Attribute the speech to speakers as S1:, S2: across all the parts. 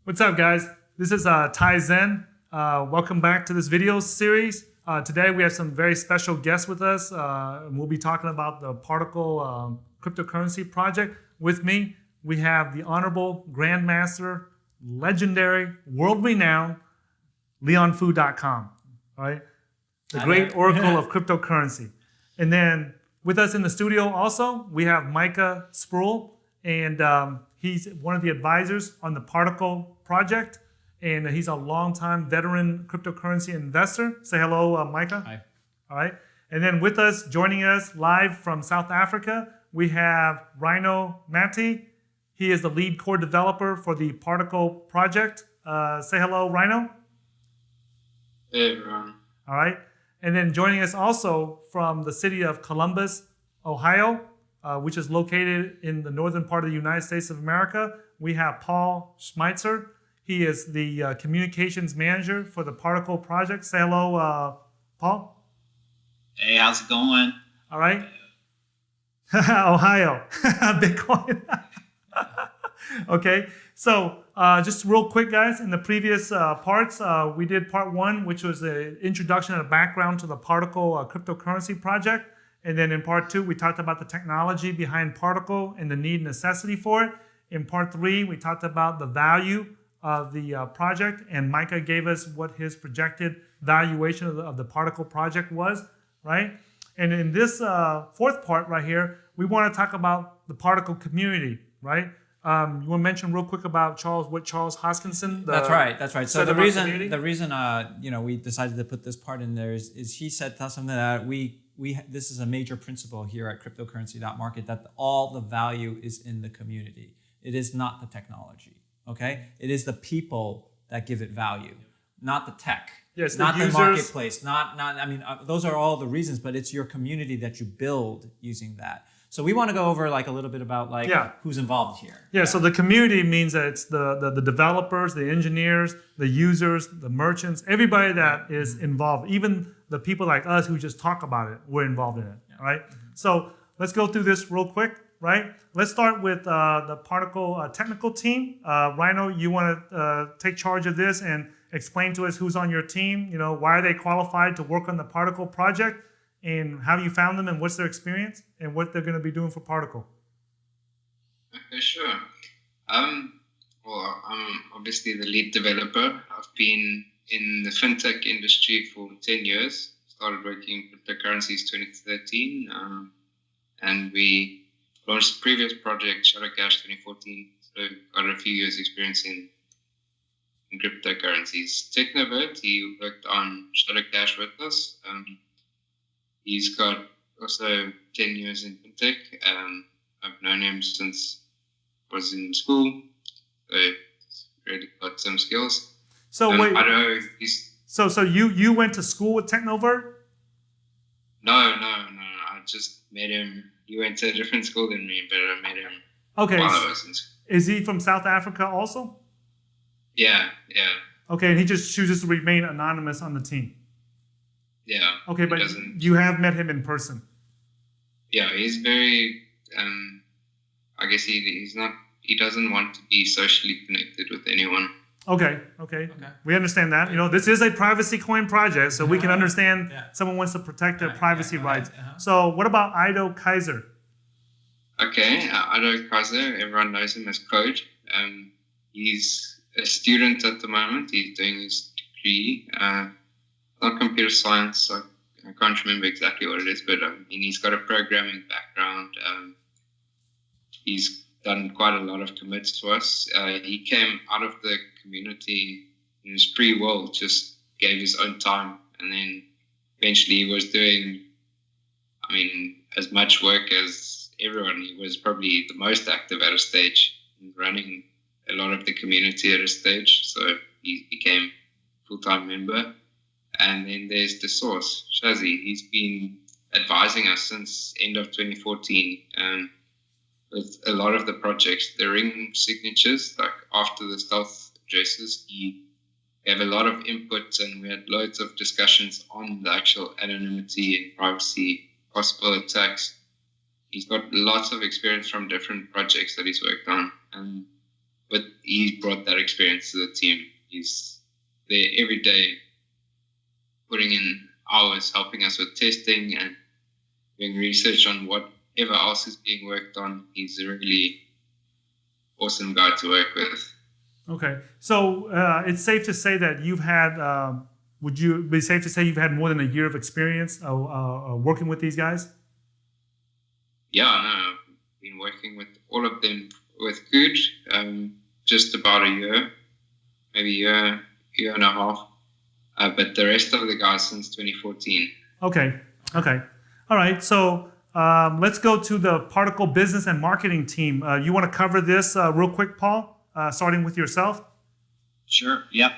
S1: What's up, guys? This is Ty Zen. Welcome back to this video series. Today we have some very special guests with us. And we'll be talking about the Particl cryptocurrency project. With me, we have the Honorable Grandmaster, legendary, world-renowned, LeonFu.com. All right, the great oracle of cryptocurrency. And then with us in the studio also, we have Micah Sproul, and he's one of the advisors on the Particl project, and he's a longtime veteran cryptocurrency investor. Say hello, Micah.
S2: Hi.
S1: All right. And then with us, joining us live from South Africa, we have Rhino Matti. He is the lead core developer for the Particl project. Say hello, Rhino.
S3: Hey, everyone.
S1: All right. And then joining us also from the city of Columbus, Ohio, which is located in the northern part of the United States of America, we have Paul Schmeitzer. He is the communications manager for the Particl project. Say hello, Paul.
S3: Hey, how's it going?
S1: All right. Ohio, Bitcoin. Okay. So just real quick, guys, in the previous parts, we did part one, which was the introduction and a background to the Particl cryptocurrency project. And then in part two, we talked about the technology behind Particl and the need and necessity for it. In part three, we talked about the value of the project, and Micah gave us what his projected valuation of the Particl project was, right? And in this fourth part right here, we want to talk about the Particl community, right? You want to mention real quick about Charles Hoskinson?
S2: That's right. So the reason we decided to put this part in there is he said something that this is a major principle here at cryptocurrency.market, that all the value is in the community. It is not the technology, okay? It is the people that give it value, not the tech.
S1: Yes,
S2: not
S1: the
S2: the
S1: users.
S2: marketplace, those are all the reasons, but it's your community that you build using that. So we want to go over a little bit about who's involved here.
S1: Yeah, so the community means that it's the developers, the engineers, the users, the merchants, everybody that is involved. Even the people like us who just talk about it, we're involved in it, right? So let's go through this real quick, right? Let's start with the Particl technical team. Rhino, you want to take charge of this and explain to us who's on your team, why are they qualified to work on the Particl project, and how you found them, and what's their experience, and what they're going to be doing for Particl.
S3: Okay, sure. Well, I'm obviously the lead developer. I've been in the fintech industry for 10 years. Started working in cryptocurrencies 2013, and we launched the previous project, Shadow Cash 2014. So got a few years experience in cryptocurrencies. Technovert, he worked on Shadow Cash with us. He's got also 10 years in fintech. I've known him since I was in school, so he's really got some skills.
S1: So wait,
S3: I know he's...
S1: So you went to school with Technovert?
S3: No. I just met him. He went to a different school than me, but I met him while I was in school.
S1: Is he from South Africa also?
S3: Yeah.
S1: Okay, and he just chooses to remain anonymous on the team.
S3: Yeah.
S1: Okay, but you have met him in person.
S3: Yeah, he's very. I guess he doesn't want to be socially connected with anyone.
S1: Okay. We understand that. This is a privacy coin project, so we can understand someone wants to protect their privacy rights. So what about Ido Kaiser?
S3: Okay, Ido Kaiser, everyone knows him as Code. He's a student at the moment. He's doing his degree. Not computer science, so I can't remember exactly what it is, but he's got a programming background. He's done quite a lot of commits to us. He came out of the community in his pre-world, just gave his own time, and then eventually he was doing, as much work as everyone. He was probably the most active at a stage, running a lot of the community at a stage, so he became a full-time member. And then there's the source, Shazzy. He's been advising us since end of 2014 with a lot of the projects. The ring signatures, like after the stealth addresses, he gave a lot of input, and we had loads of discussions on the actual anonymity and privacy, possible attacks. He's got lots of experience from different projects that he's worked on. And but he brought that experience to the team. He's there every day, putting in hours, helping us with testing and doing research on whatever else is being worked on. He's a really awesome guy to work with.
S1: Okay, so it's safe to say that you've had. Would you be safe to say you've had more than a year of experience working with these guys?
S3: Yeah, no, I've been working with all of them with Good just about a year, maybe year and a half. But the rest of the guys since 2014.
S1: Okay. All right. So let's go to the Particl business and marketing team. You want to cover this real quick, Paul, starting with yourself?
S4: Sure. Yep.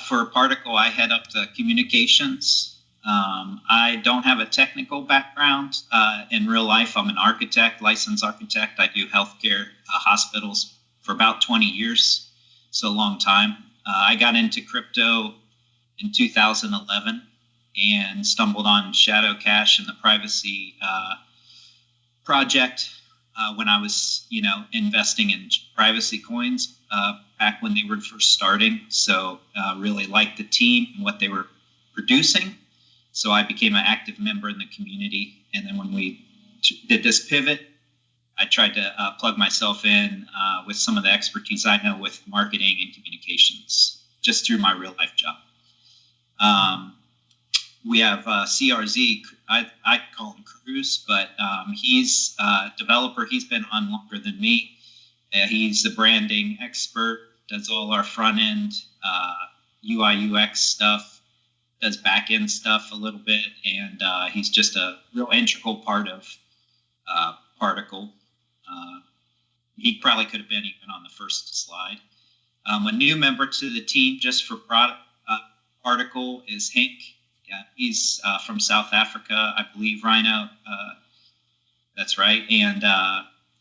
S4: For Particl, I head up the communications. I don't have a technical background. In real life, I'm an architect, licensed architect. I do healthcare, hospitals for about 20 years, so a long time. I got into crypto in 2011 and stumbled on Shadow Cash and the privacy project when I was, investing in privacy coins back when they were first starting. So really liked the team and what they were producing. So I became an active member in the community. And then when we did this pivot, I tried to plug myself in with some of the expertise I know with marketing and communications, just through my real life job. We have CRZ, I call him Cruz, but he's a developer. He's been on longer than me. He's the branding expert, does all our front end UI UX stuff, does back end stuff a little bit, and he's just a real integral part of Particl. He probably could have been even on the first slide. A new member to the team just for Particl is Hank. Yeah, he's from South Africa, I believe, Rhino. That's right. And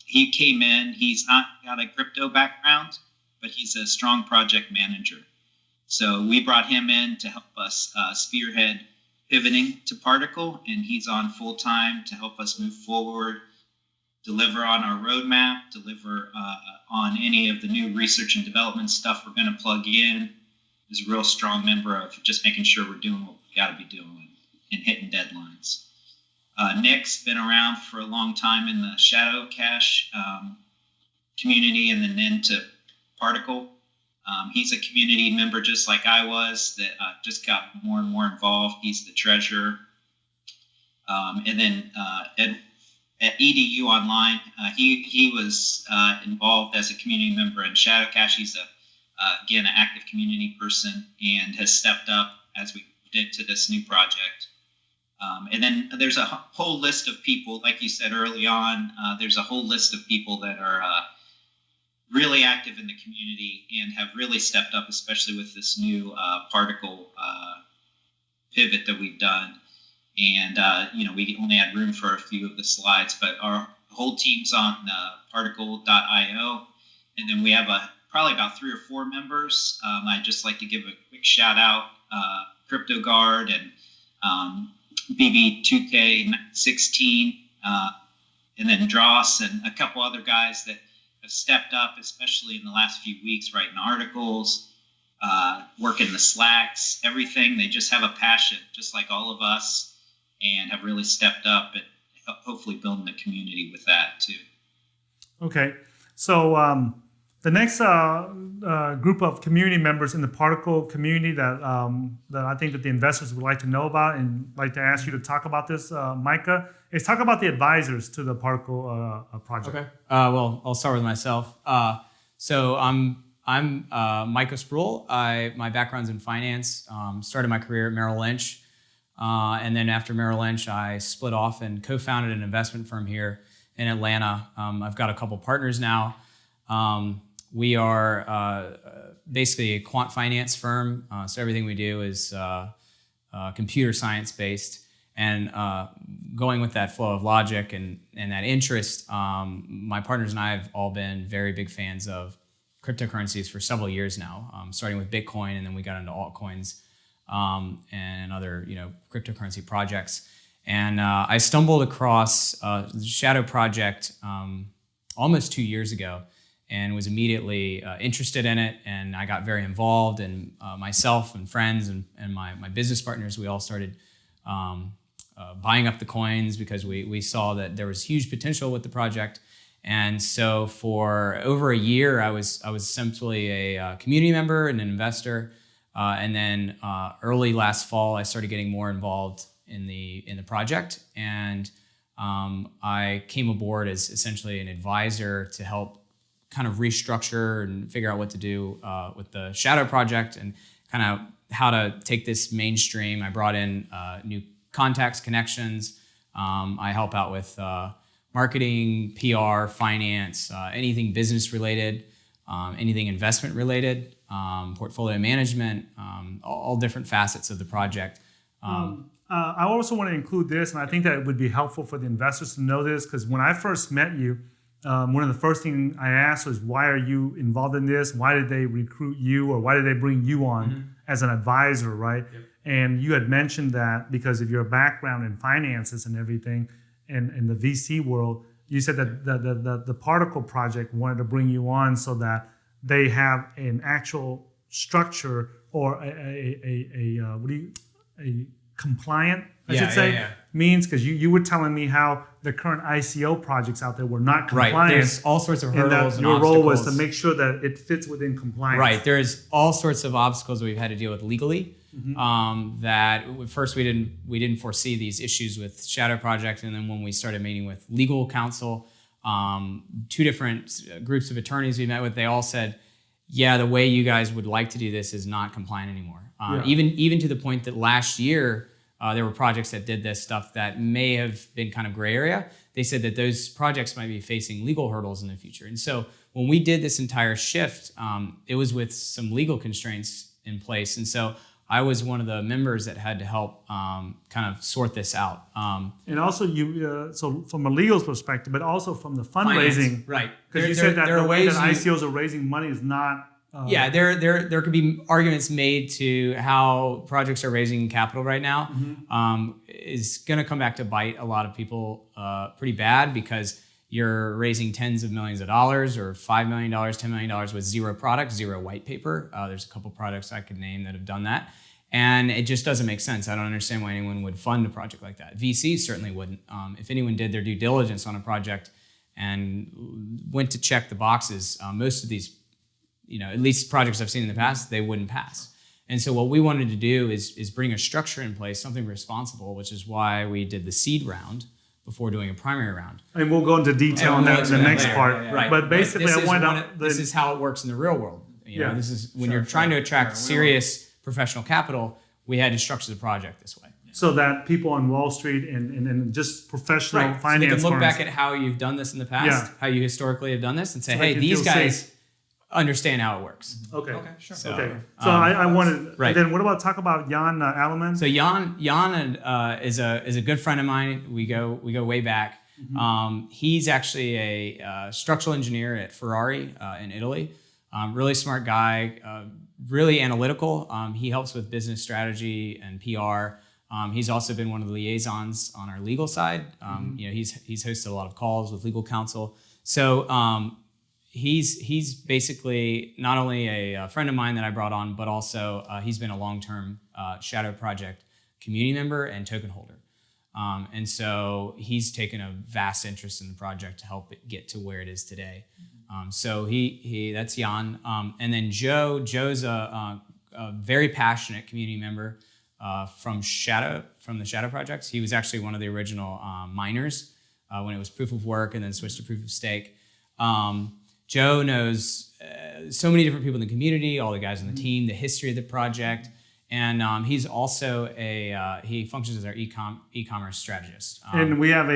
S4: he came in. He's not got a crypto background, but he's a strong project manager. So we brought him in to help us spearhead pivoting to Particl, and he's on full time to help us move forward, deliver on our roadmap, deliver on any of the new research and development stuff we're going to plug in. Is a real strong member of just making sure we're doing what we got to be doing and hitting deadlines. Nick's been around for a long time in the Shadow Cash community and then into Particl. He's a community member just like I was that just got more and more involved. He's the treasurer. And then at EDU Online, he was involved as a community member in Shadow Cash. He's again, an active community person and has stepped up as we did to this new project. And then there's a whole list of people, like you said early on, there's a whole list of people that are really active in the community and have really stepped up, especially with this new Particl pivot that we've done. And, we only had room for a few of the slides, but our whole team's on Particl.io. And then we have probably about 3 or 4 members. I'd just like to give a quick shout out, CryptoGuard and BB2K16, and then Dross and a couple other guys that have stepped up, especially in the last few weeks, writing articles, working the Slacks, everything. They just have a passion, just like all of us, and have really stepped up and hopefully building the community with that too. Okay,
S1: so the next group of community members in the Particl community that I think that the investors would like to know about and like to ask you to talk about this, Micah, is talk about the advisors to the Particl project.
S5: Okay. Well, I'll start with myself. So I'm Micah Sproul. My background's in finance. Started my career at Merrill Lynch, and then after Merrill Lynch, I split off and co-founded an investment firm here in Atlanta. I've got a couple partners now. We are basically a quant finance firm, so everything we do is computer science based. And going with that flow of logic and that interest, my partners and I have all been very big fans of cryptocurrencies for several years now, starting with Bitcoin, and then we got into altcoins and other cryptocurrency projects. And I stumbled across the Shadow project almost 2 years ago. and was immediately interested in it. And I got very involved, and myself and friends and my business partners, we all started buying up the coins because we saw that there was huge potential with the project. And so for over a year, I was simply a community member and an investor. And then early last fall, I started getting more involved in the project, and I came aboard as essentially an advisor to help kind of restructure and figure out what to do with the Shadow project and kind of how to take this mainstream. I brought in new contacts, connections. I help out with marketing, PR, finance, anything business related, anything investment related, portfolio management, all different facets of the project.
S1: I also want to include this, and I think that it would be helpful for the investors to know this, because when I first met you, one of the first things I asked was, why are you involved in this? Why did they recruit you, or why did they bring you on as an advisor, right? Yep. And you had mentioned that because of your background in finances and everything, and in the VC world, you said that the Particl project wanted to bring you on so that they have an actual structure or a compliant, I should say, means, because you were telling me how the current ICO projects out there were not compliant.
S5: Right, there's all sorts of hurdles and
S1: your
S5: obstacles.
S1: role was to make sure that it fits within compliance.
S5: Right, there's all sorts of obstacles that we've had to deal with legally. That first we didn't foresee these issues with Shadow Project, and then when we started meeting with legal counsel, two different groups of attorneys we met with, they all said, yeah, the way you guys would like to do this is not compliant anymore. Even to the point that last year there were projects that did this stuff that may have been kind of gray area. They said that those projects might be facing legal hurdles in the future. And so when we did this entire shift, it was with some legal constraints in place. And so I was one of the members that had to help kind of sort this out.
S1: And also, so from a legal perspective, but also from the fundraising,
S5: finance, right?
S1: Because you said that the way that ICOs are raising money is not.
S5: There could be arguments made to how projects are raising capital right now. Is going to come back to bite a lot of people pretty bad, because you're raising tens of millions of dollars or $5 million, $10 million with zero product, zero white paper. There's a couple products I could name that have done that. And it just doesn't make sense. I don't understand why anyone would fund a project like that. VCs certainly wouldn't. If anyone did their due diligence on a project and went to check the boxes, most of these, at least projects I've seen in the past, they wouldn't pass. And so what we wanted to do is bring a structure in place, something responsible, which is why we did the seed round before doing a primary round.
S1: And we'll go into detail on that in the next part.
S5: Yeah. Right.
S1: But basically,
S5: this is how it works in the real world. This is when you're trying to attract serious professional capital, we had to structure the project this way.
S1: So that people on Wall Street and just professional finance
S5: so they can look
S1: firms,
S5: back at how you've done this in the past, how you historically have done this, and say, hey, these guys understand how it works.
S1: Okay,
S2: sure.
S1: So I wanted. Right. And then what about talk about Jan Alleman?
S5: So Jan is a good friend of mine. We go way back. He's actually a structural engineer at Ferrari in Italy. Really smart guy. Really analytical. He helps with business strategy and PR. He's also been one of the liaisons on our legal side. He's hosted a lot of calls with legal counsel. So he's basically not only a friend of mine that I brought on, but also he's been a long-term Shadow Project community member and token holder. And so he's taken a vast interest in the project to help it get to where it is today. So that's Jan. And then Joe's a very passionate community member from the Shadow projects. He was actually one of the original miners when it was proof of work and then switched to proof of stake. Joe knows so many different people in the community, all the guys on the team, the history of the project. And he's also he functions as our e-commerce strategist.
S1: And we have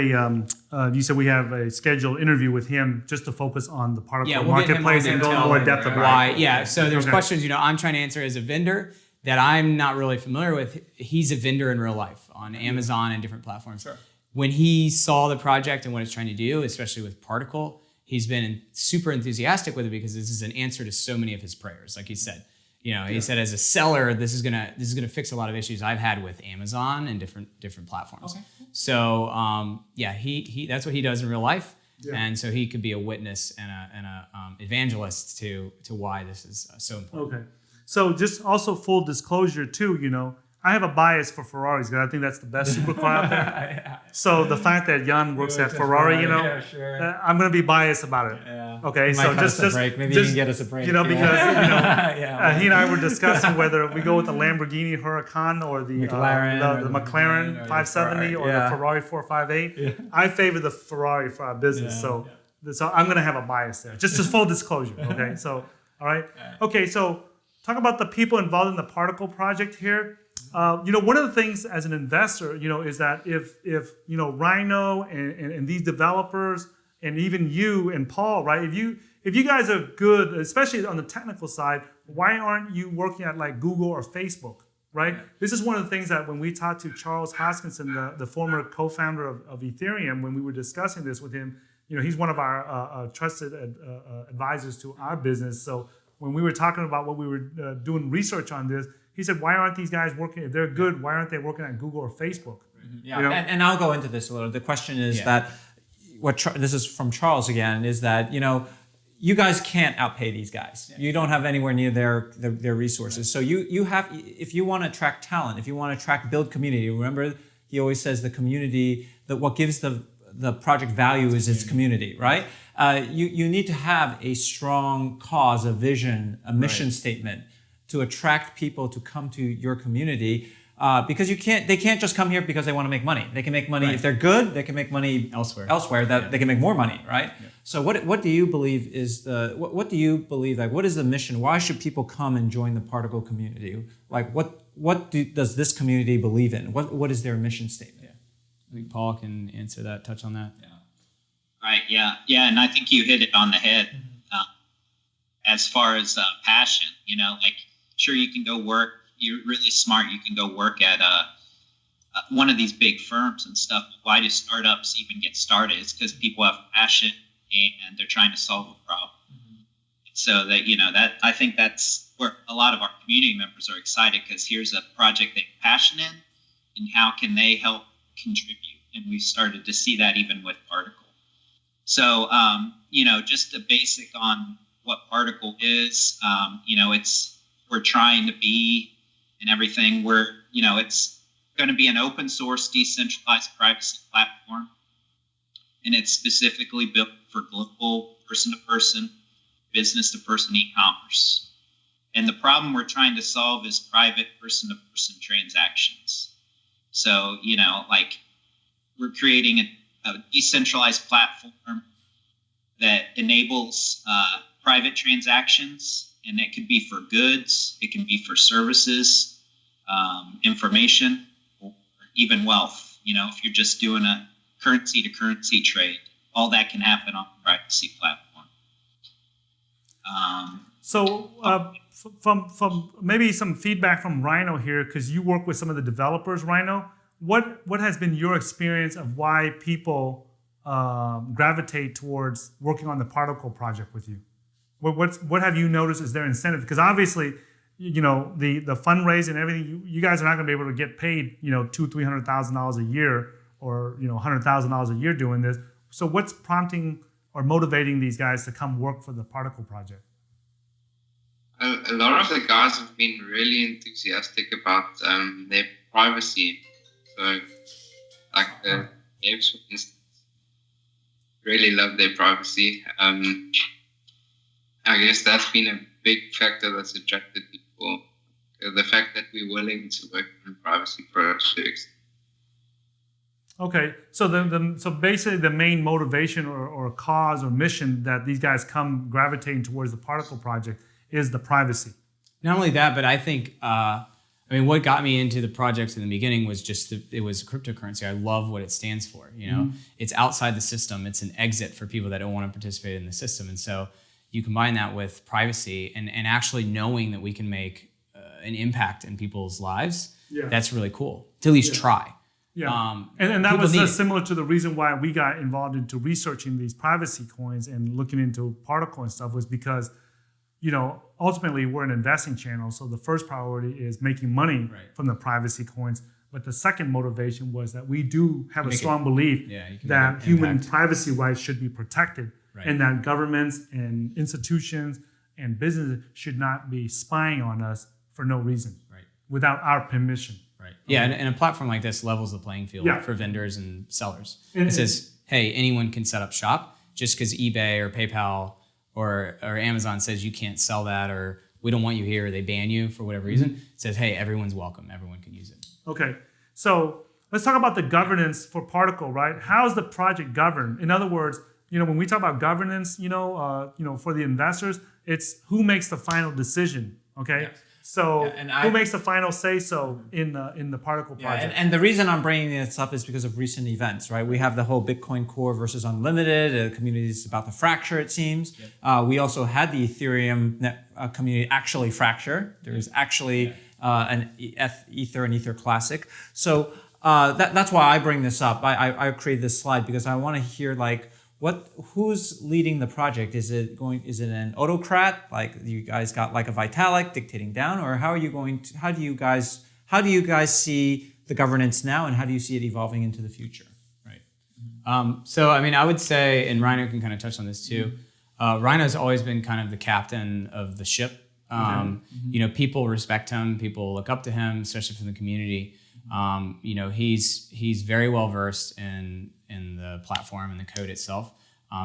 S1: you said we have a scheduled interview with him just to focus on the Particl marketplace and go in more depth about
S5: why. Yeah, so there's questions, I'm trying to answer as a vendor that I'm not really familiar with. He's a vendor in real life on Amazon and different platforms. Sure. When he saw the project and what it's trying to do, especially with Particl, he's been super enthusiastic with it because this is an answer to so many of his prayers, like he said. He said as a seller, this is gonna fix a lot of issues I've had with Amazon and different platforms. Okay. So he that's what he does in real life. And so he could be a witness and a evangelist to why this is so important.
S1: Okay. So just also full disclosure too, I have a bias for Ferraris because I think that's the best supercar out there. So the fact that Jan works at Ferrari, I'm going to be biased about it.
S2: Yeah.
S1: Okay, so just
S2: break. Maybe you can get us a break.
S1: Because he and I were discussing whether we go with the Lamborghini Huracan or the McLaren 570 or the Ferrari 458. Yeah. I favor the Ferrari for our business, so I'm going to have a bias there. Just full disclosure. Okay, so all right. Okay, so talk about the people involved in the Particl project here. One of the things as an investor, is that if Rhino and these developers and even you and Paul, right? If you guys are good, especially on the technical side, why aren't you working at like Google or Facebook, right? This is one of the things that when we talked to Charles Hoskinson, the former co-founder of Ethereum, when we were discussing this with him, he's one of our trusted advisors to our business. So when we were talking about what we were doing research on this, he said, why aren't these guys working? If they're good, why aren't they working at Google or Facebook?
S2: Yeah, and I'll go into this a little. The question is that this is from Charles again, is that, you guys can't outpay these guys. You don't have anywhere near their resources. So you have, if you want to attract talent, if you want to build community, remember he always says the community, that what gives the project value is its community, right? You need to have a strong cause, a vision, a mission statement to attract people to come to your community, because they can't just come here because they want to make money. They can make money if they're good. They can make money elsewhere that they can make more money, right? Yeah. So what do you believe is what do you believe, like what is the mission? Why should people come and join the Particl community? Like does this community believe in? What is their mission statement?
S5: Yeah. I think Paul can answer that, touch on that.
S4: Yeah. Right. Yeah, and I think you hit it on the head. As far as passion, sure, you can go work. You're really smart. You can go work at one of these big firms and stuff. Why do startups even get started? It's because people have passion and they're trying to solve a problem. So that I think that's where a lot of our community members are excited, because here's a project they're passionate in, and how can they help contribute? And we started to see that even with Particl. So just a basic on what Particl is. We're trying to be and everything. It's going to be an open source, decentralized privacy platform, and it's specifically built for global person-to-person, business-to-person e-commerce. And the problem we're trying to solve is private person-to-person transactions. So, we're creating a decentralized platform that enables private transactions. And it could be for goods, it can be for services, information, or even wealth. If you're just doing a currency-to-currency trade, all that can happen on the privacy platform.
S1: From maybe some feedback from Rhino here, because you work with some of the developers, Rhino, what has been your experience of why people gravitate towards working on the Particl project with you? What have you noticed is their incentive? Because obviously, the fundraising and everything, you guys are not going to be able to get paid, $200,000-$300,000 a year, or $100,000 a year doing this. So what's prompting or motivating these guys to come work for the Particl project?
S3: A lot of the guys have been really enthusiastic about their privacy. So, like the devs, for instance, really love their privacy. I guess that's been a big factor that's attracted people. The fact that we're willing to work on privacy projects.
S1: Okay, so so basically the main motivation or cause or mission that these guys come gravitating towards the Particl project is the privacy.
S5: Not only that, but I think what got me into the projects in the beginning was just it was cryptocurrency. I love what it stands for. It's outside the system. It's an exit for people that don't want to participate in the system, and so you combine that with privacy and actually knowing that we can make an impact in people's lives. Yeah. That's really cool to at least try.
S1: Yeah, and that was similar to the reason why we got involved into researching these privacy coins and looking into Particl and stuff, was because, ultimately we're an investing channel. So the first priority is making money from the privacy coins. But the second motivation was that we do have a
S5: Make it-
S1: strong belief
S5: Yeah, you can
S1: that
S5: make an
S1: human
S5: impact.
S1: privacy rights should be protected,
S5: Right.
S1: and that governments and institutions and businesses should not be spying on us for no reason,
S5: Right.
S1: without our permission.
S5: Right. Yeah, and a platform like this levels the playing field
S1: Yeah.
S5: for vendors and sellers.
S1: And-
S5: It says, hey, anyone can set up shop. Just because eBay or PayPal or Amazon says you can't sell that, or we don't want you here, or they ban you for whatever reason, it says, hey, everyone's welcome. Everyone can use it.
S1: Okay, so let's talk about the governance for Particl, right? How is the project governed? In other words, when we talk about governance, for the investors, it's who makes the final decision. Okay,
S2: Yeah.
S1: so
S2: Yeah, and
S1: who makes the final say so in the Particl
S2: Yeah,
S1: project?
S2: and the reason I'm bringing this up is because of recent events, right? We have the whole Bitcoin Core versus Unlimited. The community is about to fracture, it seems. We also had the Ethereum community actually fracture. There's actually an Ether and Ether Classic. So that's why I bring this up. I created this slide because I want to hear who's leading the project? Is it an autocrat? Like you guys got like a Vitalik dictating down, or how do you guys see the governance now, and how do you see it evolving into the future?
S5: Right. So, I mean, I would say, and Rhino can kind of touch on this too, Rhino's always been kind of the captain of the ship. People respect him, people look up to him, especially from the community. He's very well versed in the platform and the code itself.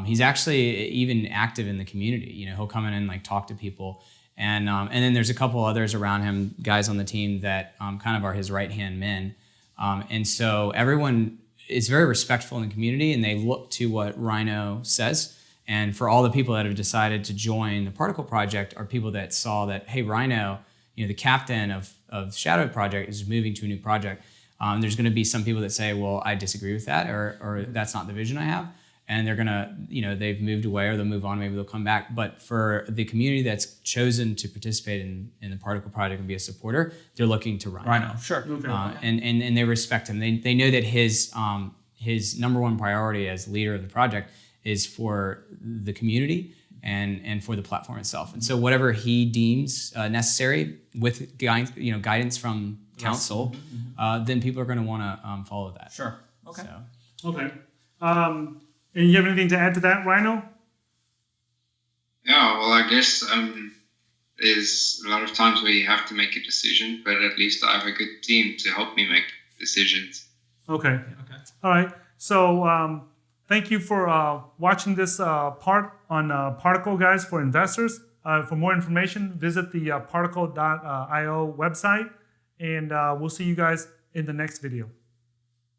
S5: He's actually even active in the community. He'll come in and like talk to people, and then there's a couple others around him, guys on the team that kind of are his right hand men, and so everyone is very respectful in the community, and they look to what Rhino says. And for all the people that have decided to join the Particl project are people that saw that, hey, Rhino, the captain of Shadow Project is moving to a new project. There's going to be some people that say, well, I disagree with that, or that's not the vision I have. And they're going to, they've moved away, or they'll move on, maybe they'll come back. But for the community that's chosen to participate in the Particl project and be a supporter, they're looking to Rhino.
S2: Sure.
S1: Okay.
S5: And they respect him. They know that his number one priority as leader of the project is for the community and for the platform itself. And so whatever he deems necessary with guidance from council, then people are going to want to follow that.
S2: Sure. Okay.
S5: So.
S1: Okay. And you have anything to add to that, Rhino?
S3: Yeah, well, I guess there's a lot of times where you have to make a decision, but at least I have a good team to help me make decisions.
S1: Okay. All right. So thank you for watching this part on Particl, guys, for investors. For more information, visit the particl.io website, and we'll see you guys in the next video.